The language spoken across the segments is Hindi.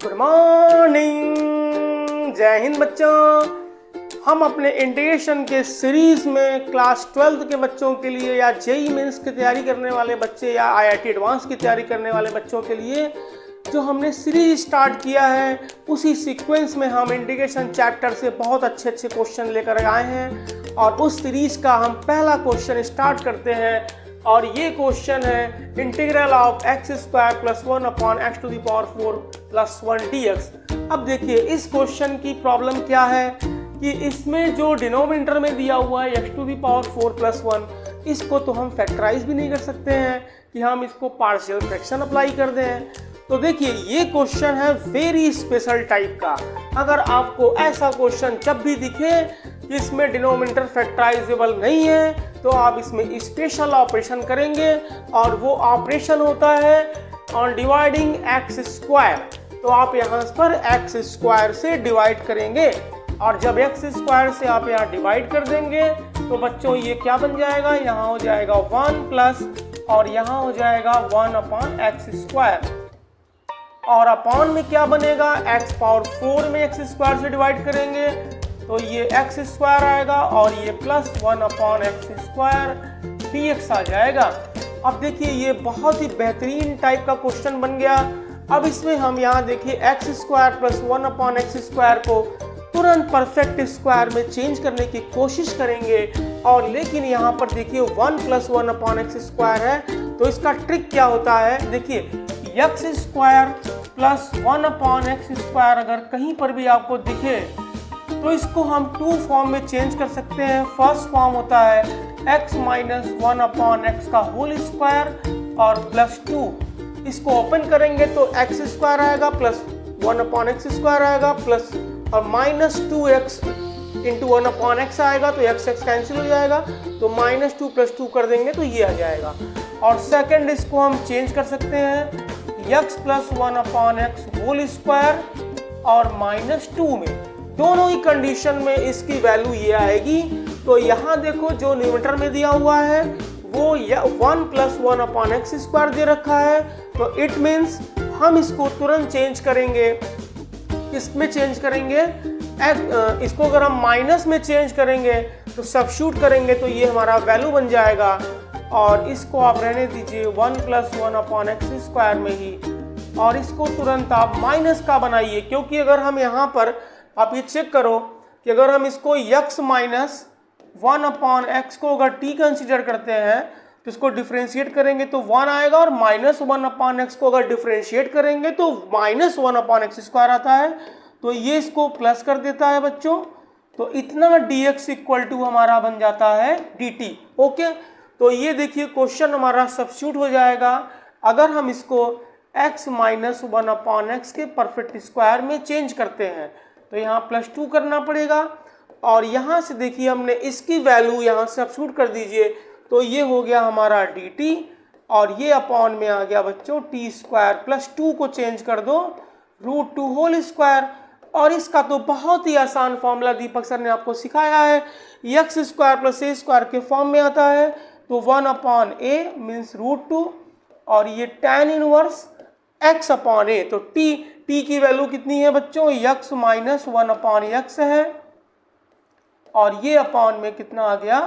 गुड मॉर्निंग, जय हिंद बच्चों। हम अपने इंटीग्रेशन के सीरीज में क्लास 12 के बच्चों के लिए या जेई मेंस की तैयारी करने वाले बच्चे या आईआईटी एडवांस की तैयारी करने वाले बच्चों के लिए जो हमने सीरीज स्टार्ट किया है उसी सीक्वेंस में हम इंटीग्रेशन चैप्टर से बहुत अच्छे क्वेश्चन लेकर आए हैं और उस सीरीज का हम पहला क्वेश्चन स्टार्ट करते हैं और ये क्वेश्चन है integral of x square plus 1 upon x to the power 4 plus 1 dx। अब देखिए इस क्वेश्चन की प्रॉब्लम क्या है कि इसमें जो डिनोमिनेटर में दिया हुआ है x to the power 4 plus 1, इसको तो हम फैक्टराइज भी नहीं कर सकते हैं कि हम इसको पार्शियल फ्रैक्शन अप्लाई कर दें। तो देखिए ये क्वेश्चन है वेरी स्पेशल टाइप का। अगर आपको ऐसा क्वेश्चन जब भी दिखे कि इसमें डिनोमिनेटर फैक्टराइजेबल नहीं है तो आप इसमें स्पेशल ऑपरेशन करेंगे और वो ऑपरेशन होता है ऑन डिवाइडिंग एक्स स्क्वायर। तो आप यहाँ पर एक्स स्क्वायर से डिवाइड करेंगे और जब एक्स स्क्वायर से आप यहाँ डिवाइड कर देंगे तो बच्चों ये क्या बन जाएगा, यहाँ हो जाएगा 1 प्लस और यहाँ हो जाएगा 1 अपॉन एक्स स्क्वायर और अपॉन में क्या बनेगा, एक्स पावर 4 में एक्स स्क्वायर से डिवाइड करेंगे तो ये एक्स स्क्वायर आएगा और ये plus 1 upon x square dx आ जाएगा। अब देखिए ये बहुत ही बेहतरीन टाइप का क्वेश्चन बन गया। अब इसमें हम यहाँ देखिए x square plus 1 upon x square को तुरंत परफेक्ट स्क्वायर में चेंज करने की कोशिश करेंगे और लेकिन यहाँ पर देखिए 1 प्लस 1 अपॉन एक्स स्क्वायर है तो इसका ट्रिक क्या होता है, देखिए x square plus 1 upon x square अगर कहीं पर भी आपको दिखे तो इसको हम 2 फॉर्म में चेंज कर सकते हैं। फर्स्ट फॉर्म होता है x माइनस 1 अपॉन एक्स का होल स्क्वायर और प्लस 2। इसको ओपन करेंगे तो एक्स स्क्वायर आएगा प्लस 1 अपॉन एक्स स्क्वायर आएगा प्लस और minus 2x into 1 upon x आएगा तो x कैंसिल हो जाएगा तो माइनस 2 प्लस 2 कर देंगे तो ये आ जाएगा। और सेकंड इसको हम चेंज कर सकते हैं x plus 1 upon x whole square और माइनस 2 में, दोनों ही कंडीशन में इसकी वैल्यू ये आएगी। तो यहाँ देखो जो न्यूमरेटर में दिया हुआ है वो 1 प्लस 1 अपॉन एक्स स्क्वायर दे रखा है तो इट मीन्स हम इसको तुरंत चेंज करेंगे। इसमें चेंज करेंगे इसको अगर हम माइनस में चेंज करेंगे तो सब्स्टिट्यूट करेंगे तो ये हमारा वैल्यू बन जाएगा और इसको आप रहने दीजिए 1 प्लस 1 अपॉन एक्स स्क्वायर में ही और इसको तुरंत आप माइनस का बनाइए, क्योंकि अगर हम यहाँ पर आप ये चेक करो कि अगर हम इसको x माइनस 1 अपॉन एक्स को अगर t कंसीडर करते हैं तो इसको डिफ्रेंशिएट करेंगे तो 1 आएगा और माइनस 1 अपॉन एक्स को अगर डिफ्रेंशिएट करेंगे तो माइनस 1 अपॉन एक्स स्क्वायर आता है तो ये इसको प्लस कर देता है बच्चों। तो इतना dx इक्वल टू हमारा बन जाता है dt। ओके, तो ये देखिए क्वेश्चन हमारा सब्स्टिट्यूट हो जाएगा अगर हम इसको x माइनस 1 अपॉन एक्स के परफेक्ट स्क्वायर में चेंज करते हैं तो यहाँ प्लस 2 करना पड़ेगा और यहाँ से देखिए हमने इसकी वैल्यू यहाँ सब्स्टिट्यूट कर दीजिए तो ये हो गया हमारा dt और ये अपॉन में आ गया बच्चों t स्क्वायर प्लस 2 को चेंज कर दो √2 होल स्क्वायर। और इसका तो बहुत ही आसान फॉर्मूला दीपक सर ने आपको सिखाया है, एक्स स्क्वायर प्लस ए स्क्वायर के फॉर्म में आता है तो 1 अपॉन ए मीन्स √2 और ये tan इनवर्स x अपॉन ए। तो t की वैल्यू कितनी है बच्चों, x माइनस 1 अपॉन एक्स है और ये अपॉन में कितना आ गया,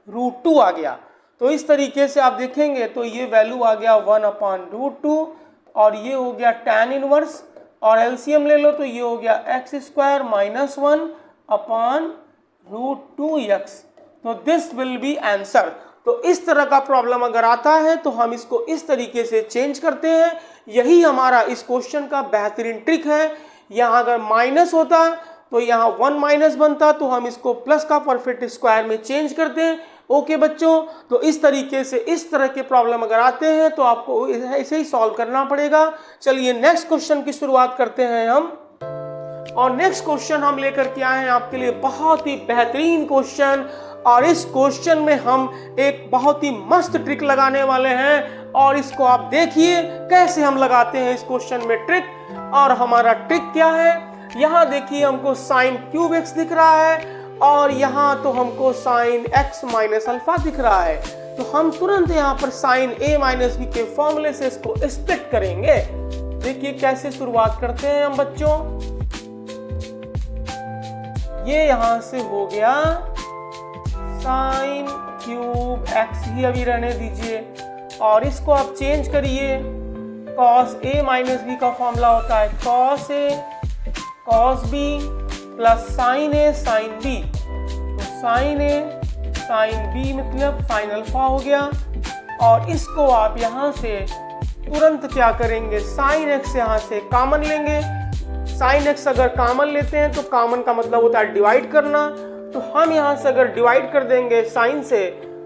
√2 आ गया। तो इस तरीके से आप देखेंगे तो ये वैल्यू आ गया 1 अपॉन √2 और ये हो गया tan इनवर्स और एलसीएम ले लो तो ये हो गया x square minus 1 upon √2x। तो दिस विल बी आंसर। तो इस तरह का प्रॉब्लम अगर आता है तो हम इसको इस तरीके से चेंज करते हैं। यही हमारा इस क्वेश्चन का बेहतरीन ट्रिक है। यहाँ अगर माइनस होता तो यहाँ 1 माइनस बनता तो हम इसको प्लस का परफेक्ट स्क्वायर में चेंज करते हैं। ओके बच्चों, तो इस तरीके से इस तरह के प्रॉब्लम अगर आते हैं तो आपको ऐसे ही सॉल्व करना पड़ेगा। चलिए नेक्स्ट क्वेश्चन की शुरुआत करते हैं हम। और नेक्स्ट क्वेश्चन हम लेकर के आए हैं आपके लिए बहुत ही बेहतरीन क्वेश्चन और इस क्वेश्चन में हम एक बहुत ही मस्त ट्रिक लगाने वाले हैं और इसको आप देखिए कैसे हम लगाते हैं इस क्वेश्चन में ट्रिक। और हमारा ट्रिक क्या है, यहाँ देखिए हमको साइन क्यूब एक्स दिख रहा है और यहाँ तो हमको साइन x माइनस अल्फा दिख रहा है तो हम तुरंत यहाँ पर साइन a माइनस बी के फॉर्मूले से इसको स्प्लिट करेंगे। देखिए कैसे शुरुआत करते हैं हम बच्चों। ये यहां से हो गया साइन क्यूब एक्स ही अभी रहने दीजिए, और इसको आप चेंज करिए। कॉस ए माइनस बी का फॉर्मूला होता है cos A cos B plus sign A sine B. तो साइन ए साइन बी मतलब साइन अल्फा हो गया। और इसको आप यहाँ से तुरंत क्या करेंगे, साइन एक्स यहाँ से कॉमन लेंगे। साइन एक्स अगर कॉमन लेते हैं तो कॉमन का मतलब होता है डिवाइड करना। तो हम यहाँ से अगर डिवाइड कर देंगे साइन से,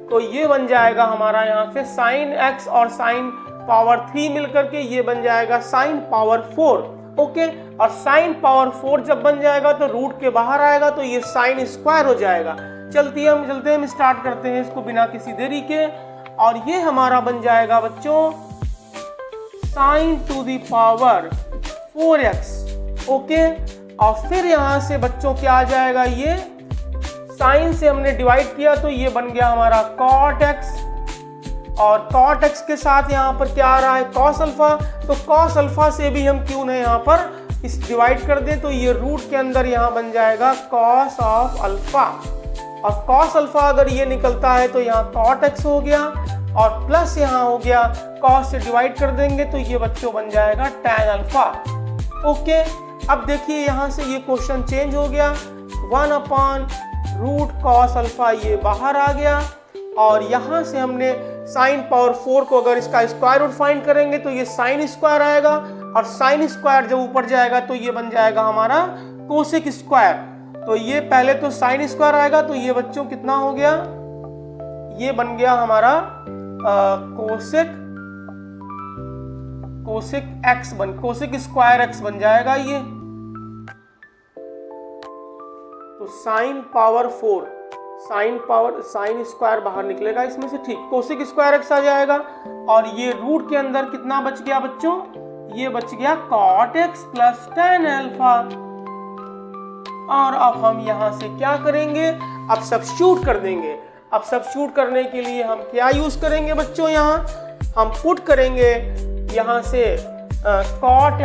तो ये बन जाएगा हमारा यहाँ से साइन एक्स और साइन पावर 3 मिलकर के ये बन जाएगा साइन पावर 4। ओके, और साइन पावर 4 जब बन जाएगा तो रूट के बाहर आएगा तो ये साइन स्क्वायर हो जाएगा। चलते हम स्टार्ट करते हैं इसको बिना किसी देरी के। और ये हमारा बन जाएगा बच्चों sign to the power 4x। Okay, और फिर यहाँ से बच्चों क्या आ जाएगा, ये साइन से हमने डिवाइड किया तो ये बन गया हमारा कॉट एक्स, और कॉट एक्स के साथ यहाँ पर क्या आ रहा है कॉस अल्फा। तो कॉस अल्फा से भी हम क्यों ना यहाँ पर इस डिवाइड कर दें, तो ये रूट के अंदर यहाँ बन जाएगा कॉस ऑफ अल्फा। और कॉस अल्फा अगर ये निकलता है तो यहाँ कॉट एक्स हो गया, और प्लस यहाँ हो गया कॉस से डिवाइड कर देंगे तो ये बच्चों बन जाएगा टैन अल्फा। ओके, अब देखिए यहाँ से ये क्वेश्चन चेंज हो गया, 1/रूट कॉस अल्फा ये बाहर आ गया। और यहाँ से हमने साइन पावर 4 को अगर इसका स्क्वायर रूट फाइंड करेंगे तो ये साइन स्क्वायर आएगा, और साइन स्क्वायर जब ऊपर जाएगा तो ये बन जाएगा हमारा कोसेक स्क्वायर। तो ये पहले तो साइन स्क्वायर आएगा, तो ये बच्चों कितना हो गया, ये बन गया हमारा कोसेक स्क्वायर एक्स बन जाएगा ये। तो साइन पावर 4 साइन स्क्वायर बाहर निकलेगा इसमें से, ठीक, कोसेक स्क्वायर एक्स आ जाएगा। और ये रूट के अंदर कितना बच गया बच्चों, ये बच गया cot x plus tan alpha. और अब हम यहां से क्या करेंगे, अब सब्स्टिट्यूट कर देंगे। अब सब्स्टिट्यूट करने के लिए हम क्या यूज करेंगे बच्चों, यहाँ हम पुट करेंगे यहां से cot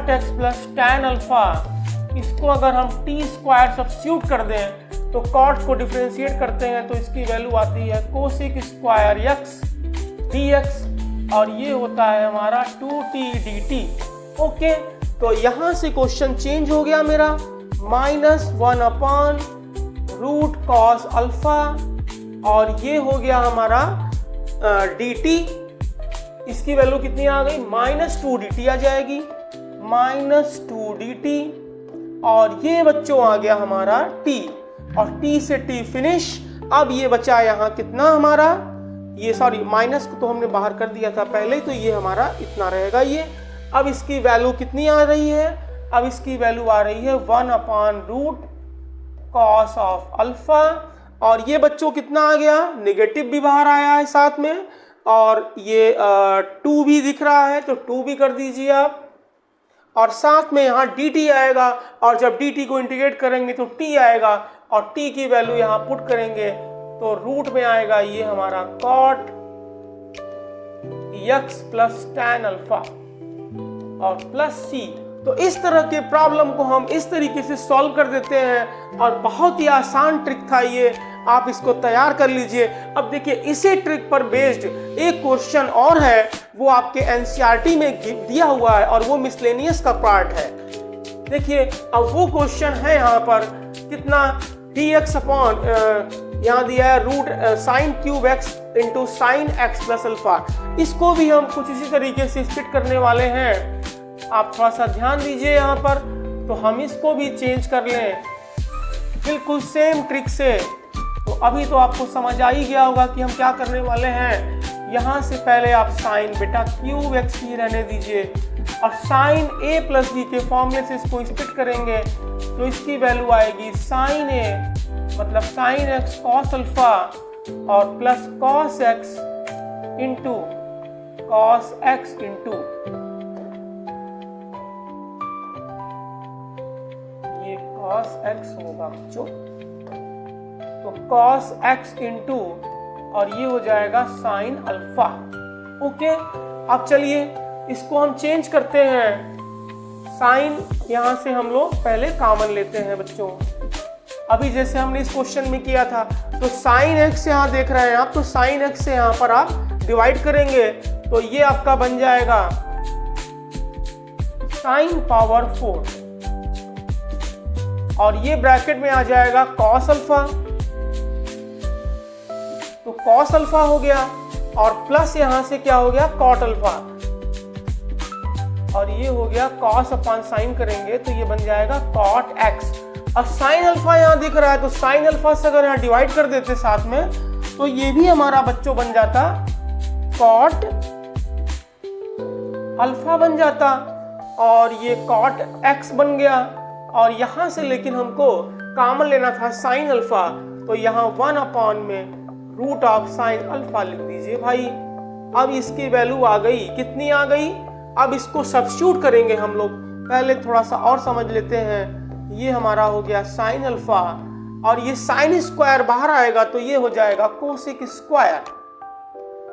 x plus tan alpha. इसको अगर हम टी स्क्वायर सब्स्टिट्यूट कर दें तो कॉट को डिफरेंशिएट करते हैं तो इसकी वैल्यू आती है कोसेक स्क्वायर एक्स dx, और ये होता है हमारा 2t dt। ओके, तो यहाँ से क्वेश्चन चेंज हो गया मेरा, -1/रूट कॉस अल्फा, और ये हो गया हमारा dt। इसकी वैल्यू कितनी आ गई, -2 dt आ जाएगी, -2 dt। और ये बच्चों आ गया हमारा t, और t से t फिनिश। अब ये बचा यहाँ कितना हमारा, ये सॉरी माइनस को तो हमने बाहर कर दिया था पहले, तो ये हमारा इतना रहेगा ये। अब इसकी वैल्यू कितनी आ रही है, अब इसकी वैल्यू आ रही है 1/रूट कॉस ऑफ अल्फा। और ये बच्चों कितना आ गया, नेगेटिव भी बाहर आया है साथ में, और ये 2 भी दिख रहा है तो 2 भी कर दीजिए आप। और साथ में यहाँ dt आएगा, और जब dt को इंटीग्रेट करेंगे तो t आएगा, और t की वैल्यू यहाँ पुट करेंगे तो रूट में आएगा ये हमारा cot x plus tan alpha और प्लस c। तो इस तरह के प्रॉब्लम को हम इस तरीके से सॉल्व कर देते हैं, और बहुत ही आसान ट्रिक था ये, आप इसको तैयार कर लीजिए। अब देखिए इसी ट्रिक पर बेस्ड एक क्वेश्चन और है, वो आपके एनसीईआरटी में दिया हुआ है, और वो मिसलेनियस का पार्ट है। देखिए अब वो क्वेश्चन है यहाँ पर कितना, dx अपॉन यहाँ दिया है root sine cube x into sine x plus alpha. इसको भी हम कुछ इसी तरीके से स्प्लिट करने वाले हैं, आप थोड़ा सा ध्यान दीजिए यहाँ पर। तो हम इसको भी चेंज कर लें बिल्कुल सेम ट्रिक से। तो अभी तो आपको समझ आ ही गया होगा कि हम क्या करने वाले हैं। यहाँ से पहले आप साइन बेटा क्यूब एक्स ही रहने दीजिए, और साइन ए प्लस बी के फॉर्मूले से इसको स्प्लिट करेंगे तो इसकी वैल्यू आएगी साइन ए मतलब साइन एक्स कॉस अल्फा और plus cos x into cos x into ये कॉस एक्स होगा बच्चों, तो कॉस एक्स इंटू और ये हो जाएगा साइन अल्फा। ओके, अब चलिए इसको हम चेंज करते हैं, साइन यहाँ से हम लोग पहले कॉमन लेते हैं बच्चों। अभी जैसे हमने इस क्वेश्चन में किया था, तो साइन एक्स यहाँ देख रहे हैं आप, तो साइन एक्स से यहाँ पर आप डिवाइड करेंगे तो ये आपका बन जाएगा साइन पावर 4, और ये ब्रैकेट में आ जाएगा कॉस अल्फा, तो कॉस अल्फा हो गया, और प्लस यहां से क्या हो गया कॉट अल्फा, और ये हो गया कॉस अपॉन साइन करेंगे तो ये बन जाएगा कॉट एक्स। अब साइन अल्फा यहां दिख रहा है, तो साइन अल्फा से अगर यहां डिवाइड कर देते साथ में, तो ये भी हमारा बच्चों बन जाता कॉट अल्फा बन जाता, और ये कॉट एक्स बन गया। और यहां से लेकिन हमको कॉमन लेना था साइन अल्फा, तो यहाँ 1 अपॉन में रूट ऑफ साइन अल्फा लिख दीजिए भाई। अब इसकी वैल्यू आ गई, कितनी आ गई? अब इसको सब्स्टिट्यूट करेंगे हम लोग, पहले थोड़ा सा और समझ लेते हैं। ये हमारा हो गया साइन अल्फा, और ये साइन स्क्वायर बाहर आएगा तो ये हो जाएगा कोसेक स्क्वायर,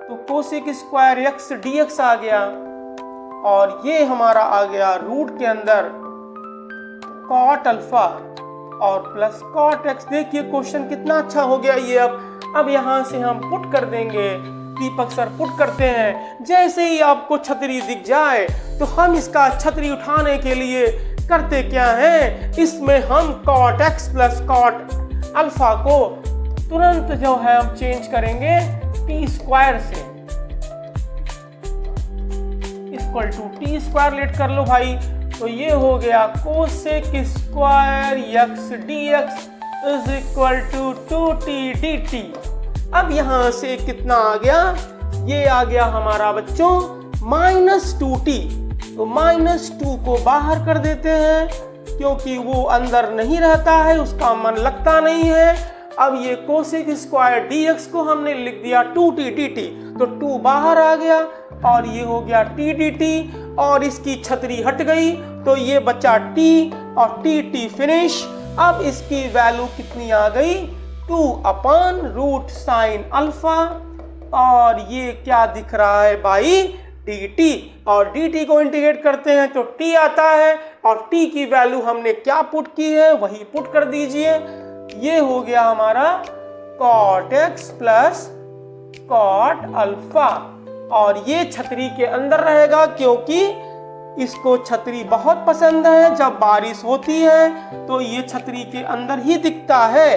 तो cosec square x D X आ गया, और ये हमारा आ गया रूट के अंदर कॉट अल्फा और प्लस कॉट एक्स। देखिए क्वेश्चन कितना अच्छा हो गया ये। अब यहां से हम पुट कर देंगे, दीपक सर पुट करते हैं। जैसे ही आपको छतरी दिख जाए तो हम इसका छतरी उठाने के लिए करते क्या है, इसमें हम cot x plus cot alpha को तुरंत जो है हम चेंज करेंगे टी स्क्वायर से, equal to T square let कर लो भाई। तो ये हो गया cosec square x D x is equal to 2t dt। अब यहां से कितना आ गया, ये आ गया हमारा बच्चों -2t, तो -2 को बाहर कर देते हैं क्योंकि वो अंदर नहीं रहता है, उसका मन लगता नहीं है। अब ये कोसेक स्क्वायर dx को हमने लिख दिया 2t dt, तो 2 बाहर आ गया और ये हो गया t dt, और इसकी छतरी हट गई तो ये बचा t और t फिनिश। अब इसकी वैल्यू कितनी आ गई, 2 अपॉन रूट साइन अल्फा, और ये क्या दिख रहा है भाई dt, और dt को इंटीग्रेट करते हैं तो t आता है, और t की वैल्यू हमने क्या पुट की है वही पुट कर दीजिए। ये हो गया हमारा cot x plus cot alpha, और ये छतरी के अंदर रहेगा क्योंकि इसको छतरी बहुत पसंद है। जब बारिश होती है तो ये छतरी के अंदर ही दिखता है।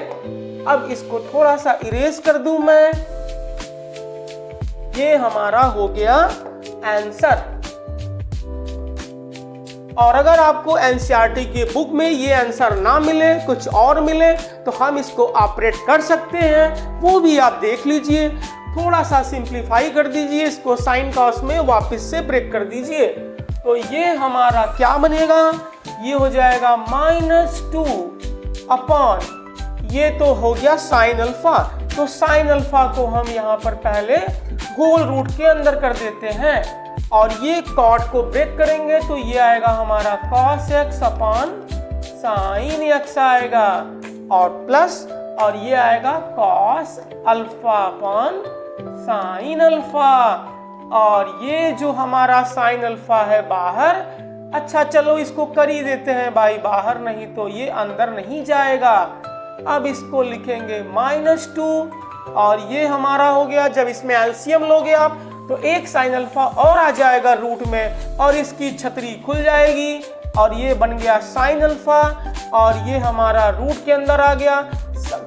अब इसको थोड़ा सा इरेज कर दूं मैं, ये हमारा हो गया आंसर। और अगर आपको एनसीईआरटी की बुक में ये आंसर ना मिले, कुछ और मिले, तो हम इसको ऑपरेट कर सकते हैं, वो भी आप देख लीजिए। थोड़ा सा सिंप्लीफाई कर दीजिए, इसको साइन कॉस में वापस से ब्रेक कर दीजिए, तो ये हमारा क्या बनेगा, ये हो जाएगा -2 अपॉन, ये तो हो गया साइन अल्फा, तो साइन अल्फा को हम यहाँ पर पहले होल रूट के अंदर कर देते हैं, और ये कॉट को ब्रेक करेंगे तो ये आएगा हमारा cos x upon sine x आएगा, और प्लस, और ये आएगा cos alpha upon sine alpha, और ये जो हमारा साइन अल्फा है बाहर, अच्छा चलो इसको कर ही देते हैं भाई, बाहर नहीं तो ये अंदर नहीं जाएगा। अब इसको लिखेंगे -2, और ये हमारा हो गया, जब इसमें एलसीएम लोगे आप तो एक साइन अल्फा और आ जाएगा रूट में, और इसकी छतरी खुल जाएगी, और ये बन गया साइन अल्फा, और ये हमारा रूट के अंदर आ गया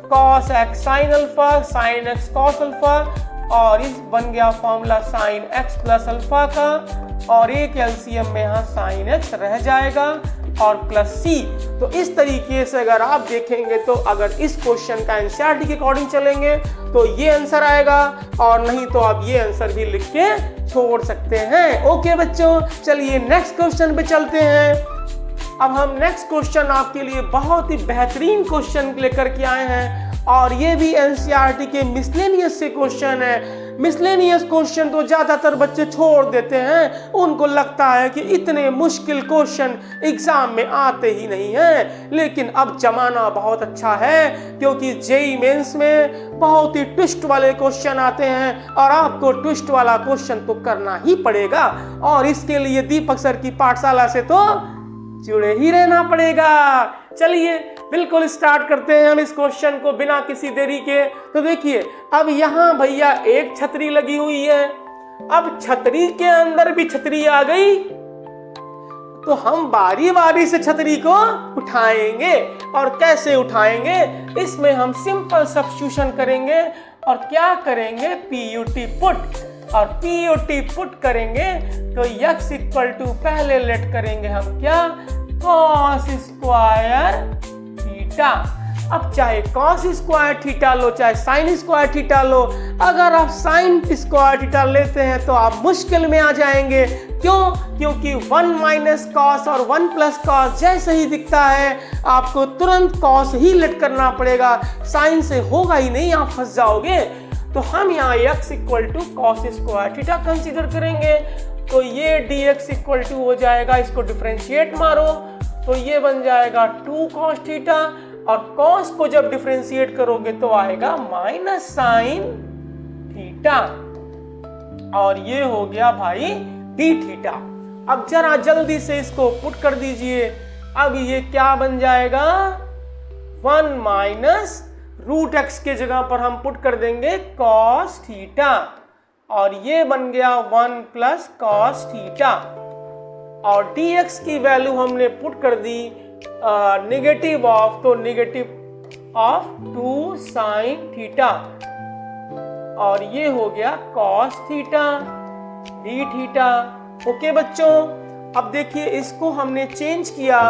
cos x sine alpha, sine x cos alpha, और इस बन गया formula sine x plus alpha का, और एक एलसीएम में यहाँ साइन x रह जाएगा, और प्लस c। तो इस तरीके से अगर आप देखेंगे तो अगर इस क्वेश्चन का एनसीईआरटी के अकॉर्डिंग चलेंगे तो ये आंसर आएगा, और नहीं तो आप ये आंसर भी लिख के छोड़ सकते हैं। ओके बच्चों, चलिए नेक्स्ट क्वेश्चन पे चलते हैं। अब हम नेक्स्ट क्वेश्चन आपके लिए बहुत ही बेहतरीन क्वेश्चन लेकर के आए हैं, और ये भी एनसीईआरटी के मिसलेनियस से क्वेश्चन है। मिसलेनियस क्वेश्चन तो ज़्यादातर बच्चे छोड़ देते हैं, उनको लगता है कि इतने मुश्किल क्वेश्चन एग्जाम में आते ही नहीं हैं। लेकिन अब जमाना बहुत अच्छा है, क्योंकि जेईई मेंस में बहुत ही ट्विस्ट वाले क्वेश्चन आते हैं और आपको ट्विस्ट वाला क्वेश्चन तो करना ही पड़ेगा। और इसके लिए दीपक सर की पाठशाला से तो जुड़े ही रहना पड़ेगा। चलिए बिल्कुल स्टार्ट करते हैं हम इस क्वेश्चन को बिना किसी देरी के। तो देखिए, अब यहाँ भैया एक छतरी लगी हुई है, अब छतरी के अंदर भी छतरी आ गई, तो हम बारी बारी से छतरी को उठाएंगे। और कैसे उठाएंगे, इसमें हम सिंपल सब्स्टिट्यूशन करेंगे और क्या करेंगे, पीयूटी पुट। और पीयूटी पुट करेंगे तो x इक्वल टू पहले लेट करेंगे हम क्या, कॉस स्क्वायर थीटा। अब चाहे कॉस स्क्वायर थीटा लो चाहे साइन स्क्वायर थीटा लो, अगर आप साइन स्क्वायर थीटा लेते हैं तो आप मुश्किल में आ जाएंगे। क्यों? क्योंकि 1 माइनस कॉस और 1 प्लस कॉस जैसे ही दिखता है आपको तुरंत कॉस ही लेट करना पड़ेगा, साइन से होगा ही नहीं, आप फंस जाओगे। तो हम यहाँ x equal to cos square theta consider करेंगे। तो ये dx इक्वल टू हो जाएगा, इसको डिफरेंशिएट मारो तो ये बन जाएगा 2 कॉस थीटा, और कॉस को जब डिफरेंशिएट करोगे तो आएगा माइनस साइन थीटा, और ये हो गया भाई d थीटा। अब जरा जल्दी से इसको पुट कर दीजिए। अब ये क्या बन जाएगा, 1 माइनस रूट एक्स के जगह पर हम पुट कर देंगे कॉस थीटा, और ये बन गया 1 प्लस कॉस थीटा। और dx की वैल्यू हमने पुट कर दी नेगेटिव ऑफ, तो नेगेटिव ऑफ 2 साइन थीटा, और ये हो गया cos theta D theta. Okay बच्चों, अब देखिए इसको हमने चेंज किया,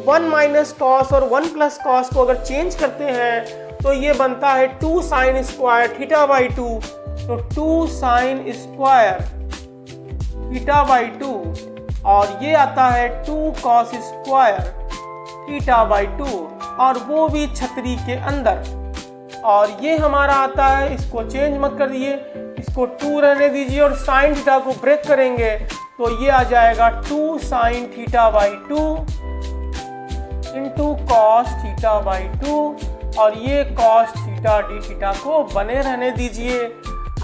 1 माइनस कॉस और 1 प्लस कॉस को अगर चेंज करते हैं तो ये बनता है 2 साइन स्क्वायर थीटा बाई 2, तो 2 साइन स्क्वायर थीटा बाई 2, और ये आता है 2 कॉस स्क्वायर थीटा बाई 2, और वो भी छतरी के अंदर। और ये हमारा आता है, इसको चेंज मत करिए, इसको 2 रहने दीजिए, और साइन थीटा को ब्रेक करेंगे तो ये आ जाएगा 2 sine theta by 2 into cos theta by 2, और ये कॉस थीटा डी थीटा को बने रहने दीजिए।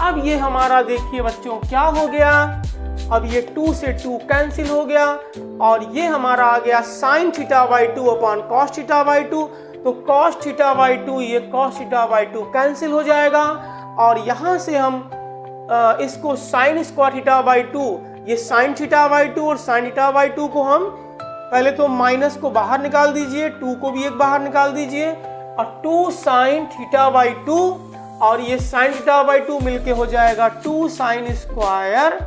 अब ये हमारा देखिए बच्चों क्या हो गया, अब ये 2 से 2 कैंसिल हो गया, और ये हमारा आ गया sine theta by 2 upon cos theta by 2, तो कॉस थीटा बाई 2 ये कॉस थीटा बाई 2 कैंसिल हो जाएगा, और यहाँ से हम इसको साइन स्क्वायर थीटा बाई 2, ये साइन थीटा बाई 2 और साइन थीटा बाई 2 को हम पहले तो माइनस को बाहर निकाल दीजिए, 2 को भी एक बाहर निकाल दीजिए, और 2 साइन थीटा बाई 2, और ये साइन थीटा बाई 2 मिलके हो जाएगा 2 साइन स्क्वायर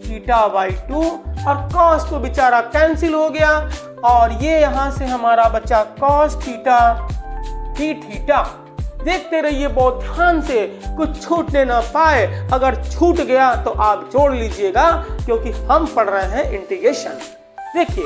थीटा बाई 2, और कॉस तो बेचारा कैंसिल हो गया, और ये यहां से हमारा बचा कॉस थीटा डी थीटा। देखते रहिए बहुत ध्यान से, कुछ छूटने ना पाए, अगर छूट गया तो आप जोड़ लीजिएगा, क्योंकि हम पढ़ रहे हैं इंटीग्रेशन। देखिए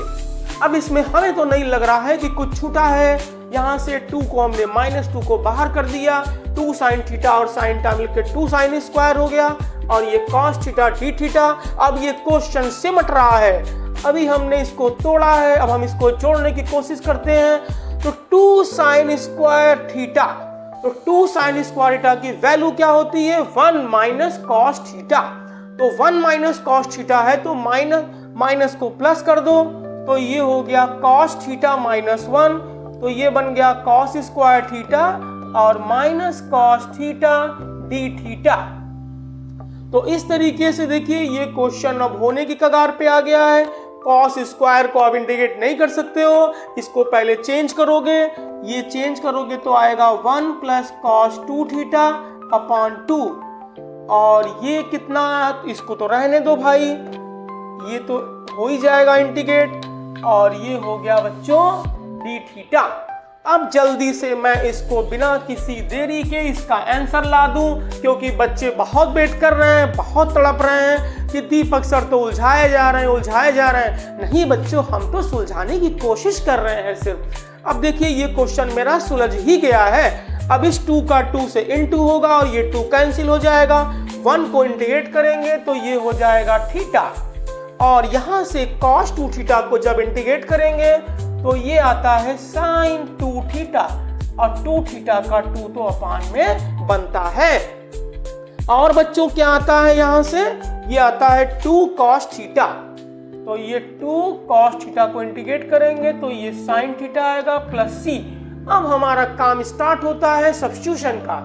अब इसमें हमें तो नहीं लग रहा है कि कुछ छूटा है, यहाँ से 2 को हमने -2 को बाहर कर दिया, 2 साइन थीटा और साइन थीटा मिलकर 2 साइन स्क्वायर हो गया, और ये कॉस थीटा डी थीटा। अब ये क्वेश्चन सिमट रहा है, अभी हमने इसको तोड़ा है, अब हम इसको जोड़ने की कोशिश करते हैं। तो 2 साइन स्क्वायर थीटा, तो 2 साइन स्क्वायर थीटा की वैल्यू क्या होती है, 1 माइनस कॉस थीटा। तो 1 माइनस कॉस थीटा है, तो माइनस को प्लस कर दो, तो ये हो गया कॉस थीटा -1, तो ये बन गया कॉस स्क्वायर थीटा और minus cos theta D theta. तो इस तरीके से देखिए ये क्वेश्चन अब होने की कगार पे आ गया है। कॉस स्क्वायर को आप इंटीग्रेट नहीं कर सकते हो, इसको पहले चेंज करोगे, ये चेंज करोगे तो आएगा 1 प्लस कॉस 2 थीटा अपॉन 2, और ये कितना, इसको तो रहने दो भाई, ये तो हो ही जाएगा इंटीग्रेट, और ये हो गया बच्चों डी थीटा। अब जल्दी से मैं इसको बिना किसी देरी के इसका आंसर ला दूं, क्योंकि बच्चे बहुत वेट कर रहे हैं, बहुत तड़प रहे हैं कि दीपक सर तो उलझाए जा रहे हैं। नहीं बच्चों, हम तो सुलझाने की कोशिश कर रहे हैं सिर्फ। अब देखिए ये क्वेश्चन मेरा सुलझ ही गया है। अब इस 2 का 2 से * होगा और ये 2 कैंसिल हो जाएगा। 1 को इंटीग्रेट करेंगे तो ये हो जाएगा थीटा, और यहां से cos 2 थीटा को जब इंटीग्रेट करेंगे तो ये आता है sin 2 थीटा, और 2 थीटा का 2 तो अपान में बनता है। और बच्चों क्या आता है यहां से, ये आता है 2 cos थीटा, तो ये 2 cos थीटा को इंटीग्रेट करेंगे तो ये sin थीटा आएगा प्लस c। अब हमारा काम स्टार्ट होता है सब्स्टिट्यूशन का।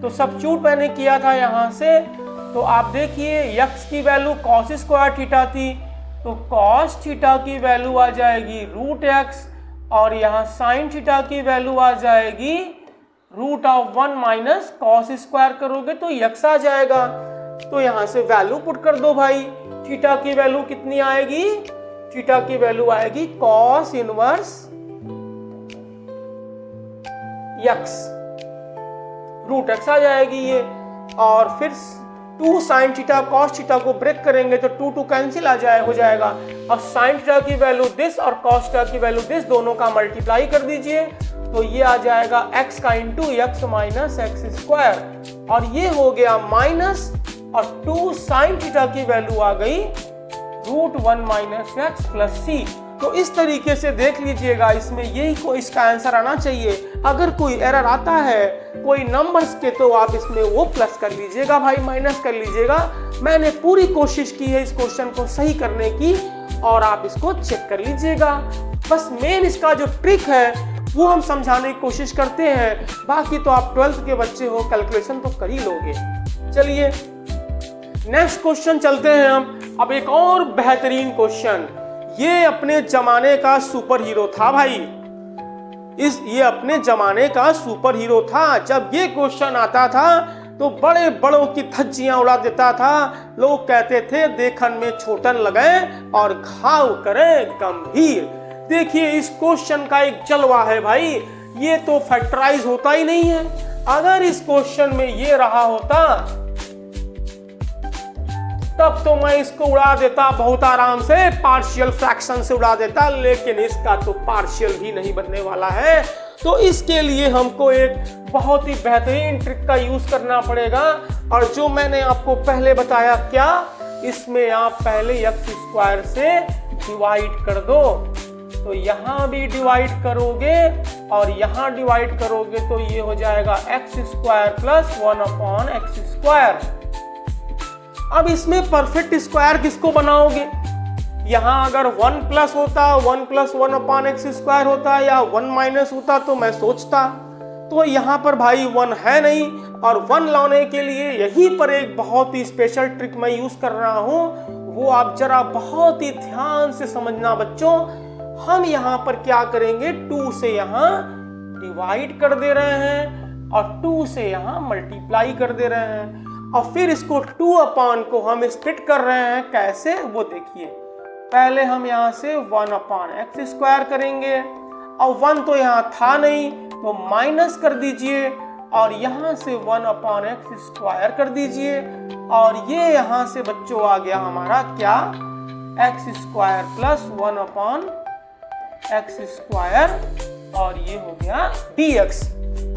तो सब्स्टिट्यूट मैंने किया था यहाँ से, तो आप देखिए x की वैल्यू cos स्क्वायर थीटा थी, तो cos थीटा की वैल्यू आ जाएगी √x, और यहाँ sin थीटा की वैल्यू आ जाएगी √1 माइनस cos स्क्वायर करोगे तो x आ जाएगा। तो यहाँ से वैल्यू पुट कर दो भाई। थीटा की वैल्यू कितनी आएगी, थीटा की वैल्यू आएगी cos इनवर्स x, √x आ जाएगी ये, और फिर 2 sin थीटा cos थीटा को ब्रेक करेंगे तो 2 कैंसिल हो जाएगा, और sin थीटा की वैल्यू दिस और cos थीटा की वैल्यू दिस, दोनों का मल्टीप्लाई कर दीजिए तो ये आ जाएगा x का into x minus X square, और ये हो गया माइनस, और 2 sin थीटा की वैल्यू आ गई √1 माइनस एक्स प्लस c। तो इस तरीके से देख लीजिएगा, इसमें यही को इसका आंसर आना चाहिए। अगर कोई एरर आता है कोई नंबर्स के तो आप इसमें वो प्लस कर लीजिएगा भाई, माइनस कर लीजिएगा। मैंने पूरी कोशिश की है इस क्वेश्चन को सही करने की, और आप इसको चेक कर लीजिएगा। बस मेन इसका जो ट्रिक है वो हम समझाने की कोशिश करते हैं, बाकी तो आप 12th के बच्चे हो, कैलकुलेशन तो कर ही लोगे। चलिए नेक्स्ट क्वेश्चन चलते हैं हम। अब एक और बेहतरीन क्वेश्चन, ये अपने जमाने का सुपर हीरो था भाई, ये अपने जमाने का सुपर हीरो था। जब ये क्वेश्चन आता था तो बड़े बड़ों की धज्जियां उड़ा देता था। लोग कहते थे देखन में छोटन लगे और घाव करे गंभीर। देखिए इस क्वेश्चन का एक जलवा है भाई, ये तो फैक्टराइज होता ही नहीं है। अगर इस क्वेश्चन में ये रहा होता तब तो मैं इसको उड़ा देता बहुत आराम से, पार्शियल फ्रैक्शन से उड़ा देता, लेकिन इसका तो पार्शियल भी नहीं बनने वाला है। तो इसके लिए हमको एक बहुत ही बेहतरीन ट्रिक का यूज करना पड़ेगा, और जो मैंने आपको पहले बताया, क्या इसमें आप पहले x स्क्वायर से डिवाइड कर दो, तो यहाँ भी डिवाइड करोगे और यहाँ डिवाइड करोगे तो ये हो जाएगा x square plus 1/x square. अब इसमें परफेक्ट स्क्वायर किसको बनाओगे, यहाँ अगर 1 प्लस होता, 1 प्लस 1/x स्क्वायर होता, या 1 माइनस होता तो मैं सोचता, तो यहाँ पर भाई 1 है नहीं, और 1 लाने के लिए यहीं पर एक बहुत ही स्पेशल ट्रिक मैं यूज कर रहा हूँ, वो आप जरा बहुत ही ध्यान से समझना बच्चों। हम यहाँ पर क्या करेंगे, 2 से यहाँ डिवाइड कर दे रहे हैं और 2 से यहाँ मल्टीप्लाई कर दे रहे हैं, और फिर इसको 2 को हम स्प्लिट कर रहे हैं। कैसे वो देखिए, पहले हम यहाँ से 1/x स्क्वायर करेंगे, और 1 तो यहाँ था नहीं तो माइनस कर दीजिए, और यहाँ से 1/x स्क्वायर कर दीजिए, और ये यहाँ से बच्चों आ गया हमारा क्या, x square plus 1/x square, और ये हो गया dx।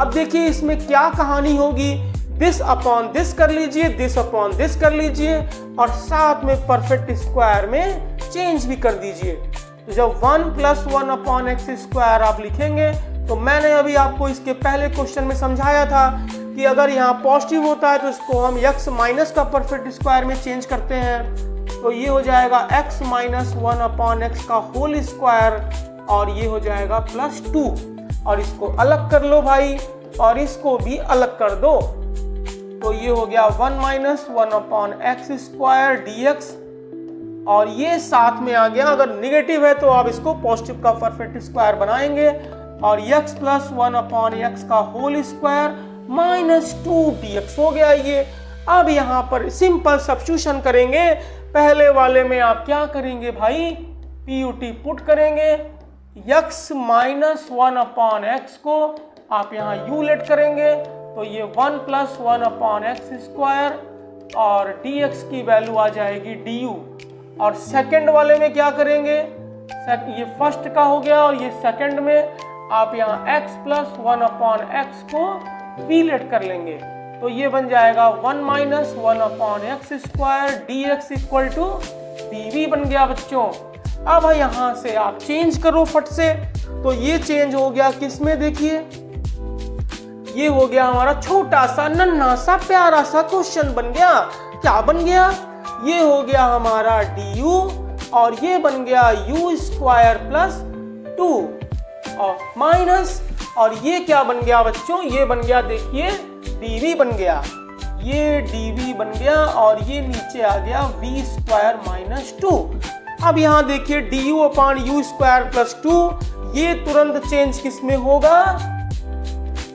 अब देखिए इसमें क्या कहानी होगी, दिस अपॉन दिस कर लीजिए, दिस अपॉन दिस कर लीजिए, और साथ में परफेक्ट स्क्वायर में चेंज भी कर दीजिए। तो जब 1 प्लस 1/x स्क्वायर आप लिखेंगे, तो मैंने अभी आपको इसके पहले क्वेश्चन में समझाया था कि अगर यहाँ पॉजिटिव होता है तो इसको हम x माइनस का परफेक्ट स्क्वायर में चेंज करते हैं, तो ये हो जाएगा x माइनस 1/x का होल स्क्वायर, और ये हो जाएगा प्लस 2, और इसको अलग कर लो भाई, और इसको भी अलग कर दो, तो ये हो गया 1 माइनस 1/x स्क्वायर dx, और ये साथ में आ गया। अगर निगेटिव है तो आप इसको पॉजिटिव का परफेक्ट स्क्वायर बनाएंगे, और x प्लस 1/x का होल स्क्वायर माइनस 2 dx हो गया ये। अब यहाँ पर सिंपल सब्स्टिट्यूशन करेंगे। पहले वाले में आप क्या करेंगे भाई, PUT पुट करेंगे, x माइनस 1/x को आप यहाँ u लेट करेंगे, तो ये 1 प्लस 1/x स्क्वायर, और dx की वैल्यू आ जाएगी du। और सेकंड वाले में क्या करेंगे, ये फर्स्ट का हो गया, और ये सेकंड में आप यहाँ x प्लस 1/x को v लेट कर लेंगे, तो ये बन जाएगा 1 minus 1 upon x square D x equal to dv बन गया बच्चों। अब यहाँ से आप चेंज करो फट से, तो ये चेंज हो गया किस में, देखिए ये हो गया हमारा छोटा सा नन्हा सा प्यारा सा क्वेश्चन बन गया। क्या बन गया, ये हो गया हमारा du और ये बन गया u स्क्वायर प्लस 2 और माइनस, और ये क्या बन गया बच्चों, ये बन गया देखिए dv बन गया, ये dv बन गया और ये नीचे आ गया v स्क्वायर माइनस 2। अब यहाँ देखिए du upon u square plus 2, ये तुरंत चेंज किस में होगा,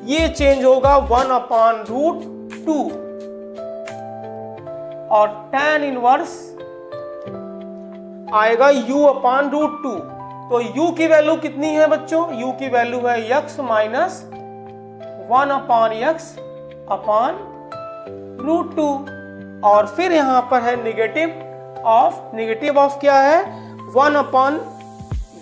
ये चेंज होगा 1 अपॉन रूट 2 और tan इनवर्स आएगा u अपॉन रूट 2। तो u की वैल्यू कितनी है बच्चों, u की वैल्यू है x minus 1 upon x upon root 2, और फिर यहां पर है नेगेटिव ऑफ क्या है 1 अपॉन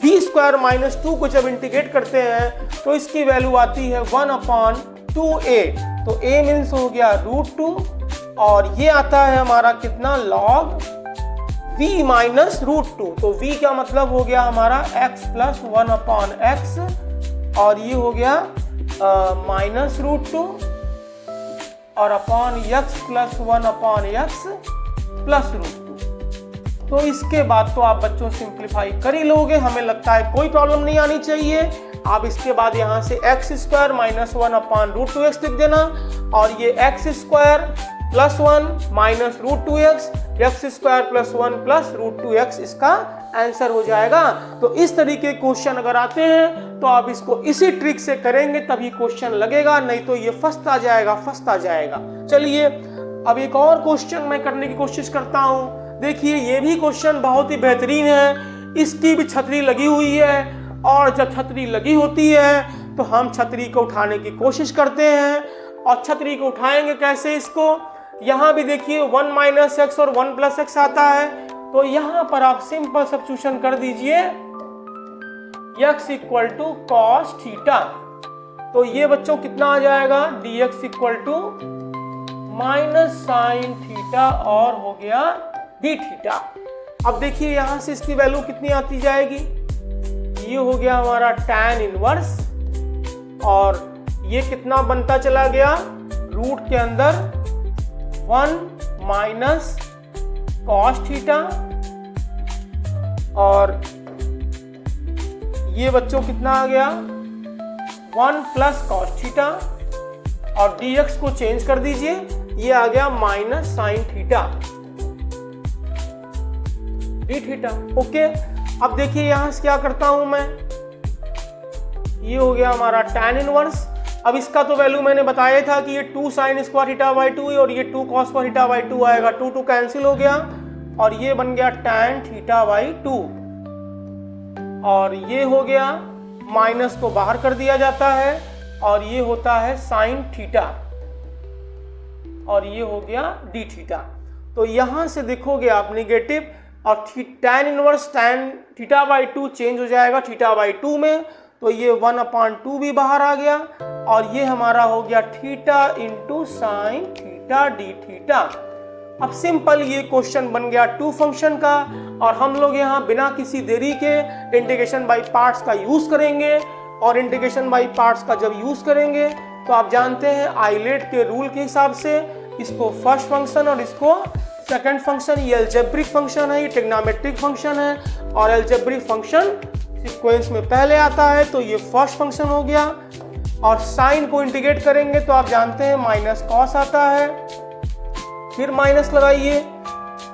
v स्क्वायर माइनस 2 को जब इंटीग्रेट करते हैं तो इसकी वैल्यू आती है 1 अपॉन 2a, तो a मीन्स हो गया रूट 2 और ये आता है हमारा कितना लॉग v माइनस रूट 2, तो v का मतलब हो गया हमारा x प्लस 1 अपॉन x और ये हो गया माइनस रूट 2 और upon x plus 1 upon x plus root 2। तो इसके बाद तो आप बच्चों सिंप्लीफाई कर ही लोगे, हमें लगता है कोई प्रॉब्लम नहीं आनी चाहिए। आप इसके बाद यहाँ से x square minus 1 upon root 2x लिख देना और ये x square plus 1 minus root 2x x square plus 1 plus root 2x इसका आंसर हो जाएगा। तो इस तरीके क्वेश्चन अगर आते हैं तो आप इसको इसी ट्रिक से करेंगे तभी क्वेश्चन लगेगा, नहीं तो ये फंसता जाएगा। चलिए अब एक और क्वेश्चन मैं करने की कोशिश करता हूँ। देखिए ये भी क्वेश्चन बहुत ही बेहतरीन है, इसकी भी छतरी लगी हुई है और जब छतरी लगी होती है तो हम छतरी को उठाने की कोशिश करते हैं। और छतरी को उठाएंगे कैसे, इसको यहाँ भी देखिए 1 माइनस एक्स और 1 प्लस एक्स आता है, तो यहाँ पर आप सिंपल सब्स्टिट्यूशन कर दीजिए x equal to cos theta, तो ये बच्चों कितना आ जाएगा dx equal to minus sine theta और हो गया डी थीटा। अब देखिए यहां से इसकी वैल्यू कितनी आती जाएगी, ये हो गया हमारा tan इनवर्स और ये कितना बनता चला गया रूट के अंदर 1 माइनस कॉस थीटा और ये बच्चों कितना आ गया 1 प्लस कॉस थीटा और dx को चेंज कर दीजिए, ये आ गया minus sine theta D theta. Okay, अब देखिए यहां से क्या करता हूं मैं, ये हो गया हमारा tan इनवर्स। अब इसका तो वैल्यू मैंने बताया था कि ये 2 साइन स्क्वायर थीटा बाई 2 और ये 2 कॉस स्क्वायर थीटा बाई 2 आएगा, 2 कैंसिल हो गया और ये बन गया tan थीटा बाई 2 और ये हो गया माइनस को बाहर कर दिया जाता है और ये होता है साइन थीटा और ये हो गया डी थीटा। तो यहां से देखोगे आप नेगेटिव और tan inverse tan theta by 2 change हो जाएगा थीटा बाई 2 में, तो ये 1 अपॉन 2 भी बाहर आ गया और ये हमारा हो गया theta into sine theta D theta. अब सिंपल ये क्वेश्चन बन गया 2 फंक्शन का और हम लोग यहाँ बिना किसी देरी के इंटीग्रेशन बाई पार्ट्स का यूज करेंगे और इंटीग्रेशन बाई पार्ट्स का जब यूज करेंगे तो आप जानते हैं आइलेट के रूल के हिसाब से इसको फर्स्ट फंक्शन और इसको सेकंड फंक्शन, ये अलजेब्रिक फंक्शन है, ये ट्रिग्नोमेट्रिक फंक्शन है और अलजेब्रिक फंक्शन सीक्वेंस में पहले आता है, तो ये फर्स्ट फंक्शन हो गया। और साइन को इंटीग्रेट करेंगे तो आप जानते हैं माइनस कॉस आता है, फिर माइनस लगाइए,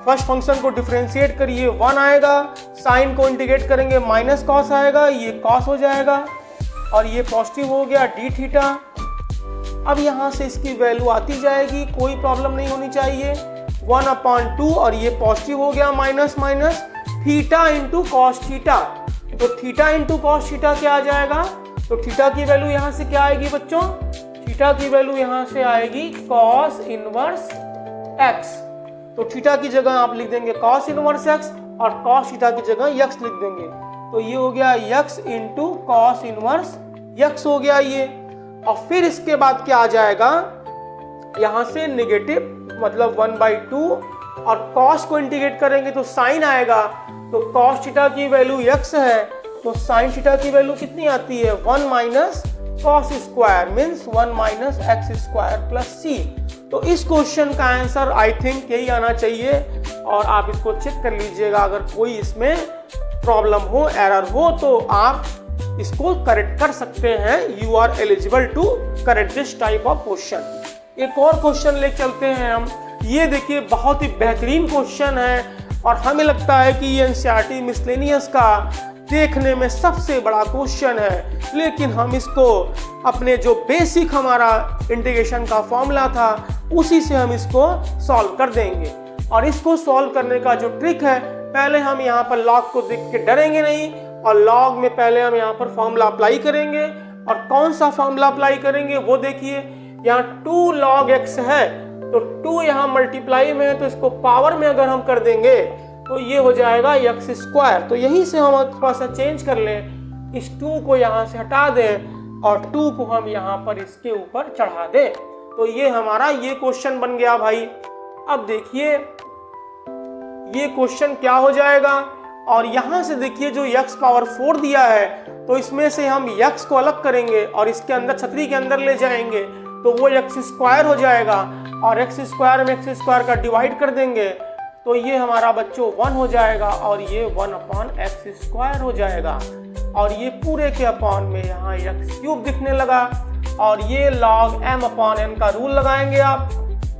फर्स्ट फंक्शन को डिफरेंशिएट करिए 1 आएगा, साइन को इंटीग्रेट करेंगे माइनस कॉस आएगा, ये कॉस हो जाएगा और ये पॉजिटिव हो गया डी थीटा। अब यहाँ से इसकी वैल्यू आती जाएगी, कोई प्रॉब्लम नहीं होनी चाहिए, 1 अपॉन 2 और ये पॉजिटिव हो गया minus minus theta into cos theta, तो थीटा इंटू कॉस थीटा क्या आ जाएगा, तो थीटा की वैल्यू यहाँ से क्या आएगी बच्चों, थीटा की वैल्यू यहाँ से आएगी कॉस इनवर्स एक्स, तो थीटा की जगह आप लिख देंगे कॉस इनवर्स एक्स और कॉस थीटा की जगह एक्स लिख देंगे, तो ये हो गया x into cos inverse x हो गया ये। और फिर इसके बाद क्या आ जाएगा, यहाँ से नेगेटिव मतलब 1/2 और कॉस को इंटीग्रेट करेंगे तो साइन आएगा, तो कॉस थीटा की वैल्यू x है तो साइन थीटा की वैल्यू कितनी आती है 1 minus cos square means 1 minus X square plus C. तो इस क्वेश्चन का आंसर आई थिंक यही आना चाहिए और आप इसको चेक कर लीजिएगा, अगर कोई इसमें प्रॉब्लम हो एरर हो तो आप इसको करेक्ट कर सकते हैं। You are eligible to correct this type of question. एक और क्वेश्चन ले चलते हैं हम, ये देखिए बहुत ही बेहतरीन क्वेश्चन है और हमें लगता है कि ये एनसीईआरटी मिसलेनियस का देखने में सबसे बड़ा क्वेश्चन है, लेकिन हम इसको अपने जो बेसिक हमारा इंटीग्रेशन का फॉर्मूला था उसी से हम इसको सॉल्व कर देंगे। और इसको सॉल्व करने का जो ट्रिक है, पहले हम यहाँ पर लॉग को देख के डरेंगे नहीं और लॉग में पहले हम यहाँ पर फॉर्मूला अप्लाई करेंगे। और कौन सा फॉर्मूला अप्लाई करेंगे वो देखिए, यहाँ 2 log x है तो 2 यहाँ मल्टीप्लाई में है तो इसको पावर में अगर हम कर देंगे तो ये हो जाएगा x स्क्वायर। तो यहीं से हम थोड़ा सा चेंज कर लें, इस 2 को यहाँ से हटा दें और 2 को हम यहाँ पर इसके ऊपर चढ़ा दें, तो ये हमारा ये क्वेश्चन बन गया भाई। अब देखिए ये क्वेश्चन क्या हो जाएगा, और यहाँ से देखिए जो x पावर 4 दिया है तो इसमें से हम x को अलग करेंगे और इसके अंदर छतरी के अंदर ले जाएंगे तो वो x स्क्वायर हो जाएगा और x स्क्वायर में x स्क्वायर का डिवाइड कर देंगे तो ये हमारा बच्चों 1 हो जाएगा और ये 1/x स्क्वायर हो जाएगा। और ये पूरे के अपॉन में यहाँ x क्यूब दिखने लगा और ये log m/n का रूल लगाएंगे आप,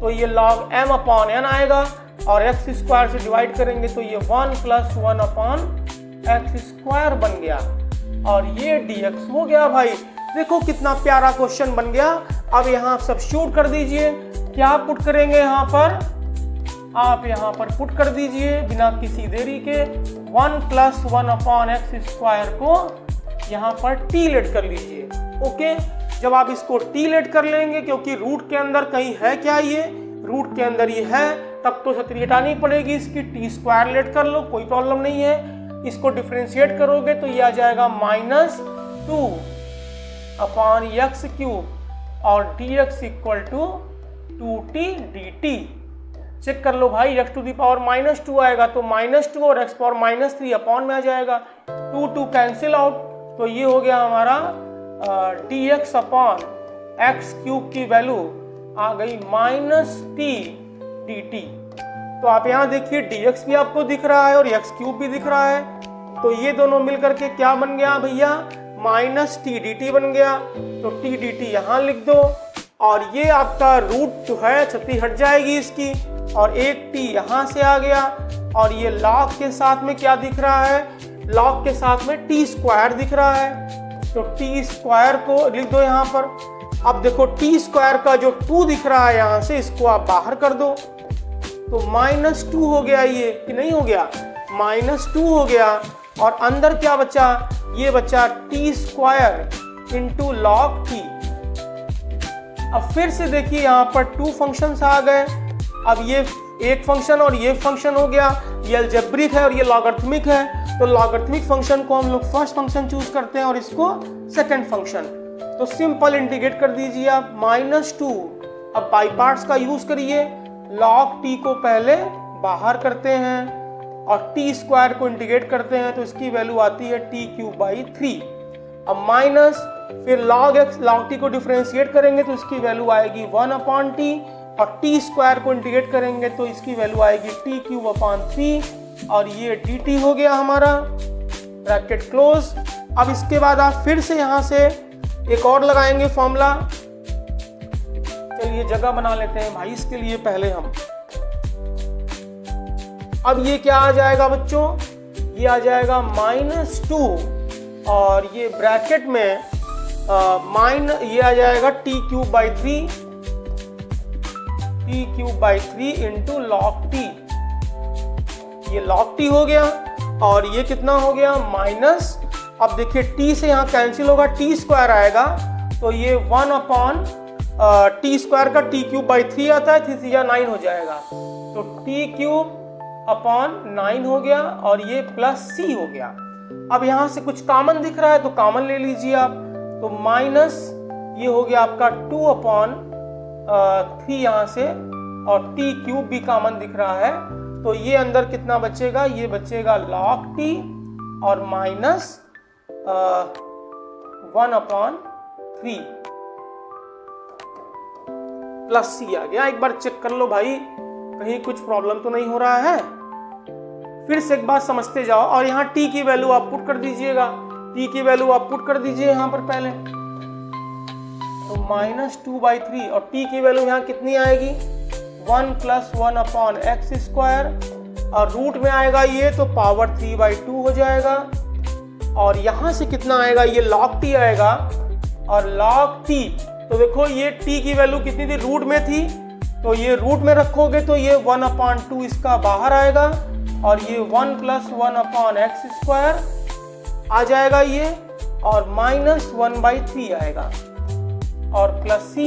तो ये log m/n आएगा और x स्क्वायर से डिवाइड करेंगे तो ये 1 + 1/x स्क्वायर बन गया और ये dx हो गया भाई। देखो कितना प्यारा क्वेश्चन बन गया। अब यहाँ सब्स्टिट्यूट कर दीजिए, क्या पुट करेंगे यहाँ पर, आप यहाँ पर पुट कर दीजिए बिना किसी देरी के 1 + 1/x स्क्वायर को यहाँ पर टी लेट कर लीजिए। ओके, जब आप इसको टी लेट कर लेंगे, क्योंकि रूट के अंदर कहीं है क्या, ये रूट के अंदर ये है, तब तो छतरी हटानी पड़ेगी इसकी, टी स्क्वायर लेट कर लो कोई प्रॉब्लम नहीं है। इसको डिफरेंशिएट करोगे तो ये आ जाएगा -2/x³ और dx = 2t dt। चेक कर लो भाई, x⁻⁻2 आएगा तो -2 और x⁻³ अपॉन में आ जाएगा, 2 कैंसिल आउट, तो ये हो गया हमारा dx/x³ की वैल्यू आ गई -t dt। तो आप यहाँ देखिए dx भी आपको दिख रहा है और x³ भी दिख रहा है, तो ये दोनों मिलकर के क्या बन गया भैया, -t dt बन गया। तो t dt यहाँ लिख दो और ये आपका रूट जो है छतरी हट जाएगी इसकी और एक t यहाँ से आ गया और ये log के साथ में क्या दिख रहा है, log के साथ में t स्क्वायर दिख रहा है, तो t स्क्वायर को लिख दो यहाँ पर। अब देखो t स्क्वायर का जो 2 दिख रहा है यहाँ से, इसको आप बाहर कर दो तो -2 हो गया, ये कि नहीं हो गया, -2 हो गया और अंदर क्या बचा, ये बचा t square into log t। अब फिर से देखिए यहाँ पर 2 फंक्शंस आ गए, अब ये एक फंक्शन और ये फंक्शन हो गया, ये अलजेब्रिक है और ये लॉगरिथमिक है, तो लॉगरिथमिक फंक्शन को हम लोग फर्स्ट फंक्शन चूज करते हैं और इसको सेकंड फंक्शन। तो सिंपल इंटीग्रेट कर दीजिए आप -2। अब बाई पार्ट्स का यूज करिए, log t को पहले बाहर करते हैं और t स्क्वायर को इंटीग्रेट करते हैं तो इसकी वैल्यू आती है t³/3। अब माइनस, फिर log t को डिफरेंशिएट करेंगे तो इसकी वैल्यू आएगी 1/t और t स्क्वायर को इंटीग्रेट करेंगे तो इसकी वैल्यू आएगी t³ और ये dt हो गया हमारा, ब्रैकेट क्लोज। अब इसके बाद आप फिर से यहाँ से एक और लगाएंगे फॉर्मूला, चलिए जगह बना लेते हैं भाई इसके लिए पहले हम। अब ये क्या आ जाएगा बच्चों, ये आ जाएगा -2 और ये ब्रैकेट में ये आ जाएगा t³ इंटू log t, ये log t हो गया और ये कितना हो गया माइनस। अब देखिए t से यहाँ कैंसिल होगा, t स्क्वायर आएगा तो ये 1/t स्क्वायर का t³ 3 आता है, 3 या 9 हो जाएगा, तो t³/9 हो गया और ये +c हो गया। अब यहाँ से कुछ कॉमन दिख रहा है तो कॉमन ले लीजिए आप, तो माइनस ये हो गया आपका 2/t 3 यहाँ से और t क्यूब भी कॉमन दिख रहा है, तो ये अंदर कितना बचेगा, ये बचेगा log t और माइनस 1/3 प्लस c आ गया। एक बार चेक कर लो भाई, कहीं कुछ प्रॉब्लम तो नहीं हो रहा है। फिर से एक बात समझते जाओ और यहाँ t की वैल्यू आप पुट कर दीजिएगा, t की वैल्यू आप पुट कर दीजिए यहाँ पर पहले, तो -2/3 और t की वैल्यू यहाँ कितनी आएगी 1 + 1/x² और रूट में आएगा ये तो पावर 3/2 हो जाएगा। और यहाँ से कितना आएगा, ये log t आएगा और log t, तो देखो ये t की वैल्यू कितनी थी, रूट में थी, तो ये रूट में रखोगे तो ये 1/2 इसका बाहर आएगा और ये 1 + 1/x² आ जाएगा ये, और -1/3 आएगा और प्लस c,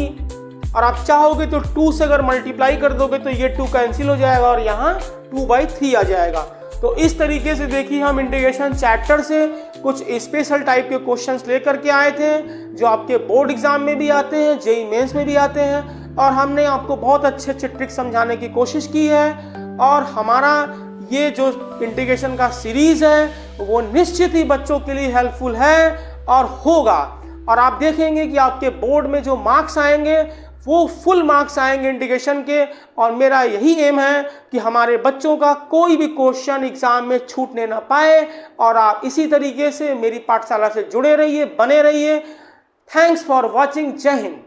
और आप चाहोगे तो 2 से अगर मल्टीप्लाई कर दोगे तो ये 2 कैंसिल हो जाएगा और यहाँ 2/3 आ जाएगा। तो इस तरीके से देखिए हम इंटीग्रेशन चैप्टर से कुछ स्पेशल टाइप के क्वेश्चंस लेकर के आए थे जो आपके बोर्ड एग्जाम में भी आते हैं, जेईई मेंस में भी आते हैं, और हमने आपको बहुत अच्छे अच्छे ट्रिक समझाने की कोशिश की है। और हमारा ये जो इंटीग्रेशन का सीरीज है वो निश्चित ही बच्चों के लिए हेल्पफुल है और होगा, और आप देखेंगे कि आपके बोर्ड में जो मार्क्स आएंगे वो फुल मार्क्स आएंगे इंटीग्रेशन के। और मेरा यही एम है कि हमारे बच्चों का कोई भी क्वेश्चन एग्जाम में छूटने ना पाए, और आप इसी तरीके से मेरी पाठशाला से जुड़े रहिए, बने रहिए। Thanks for watching. जय हिंद।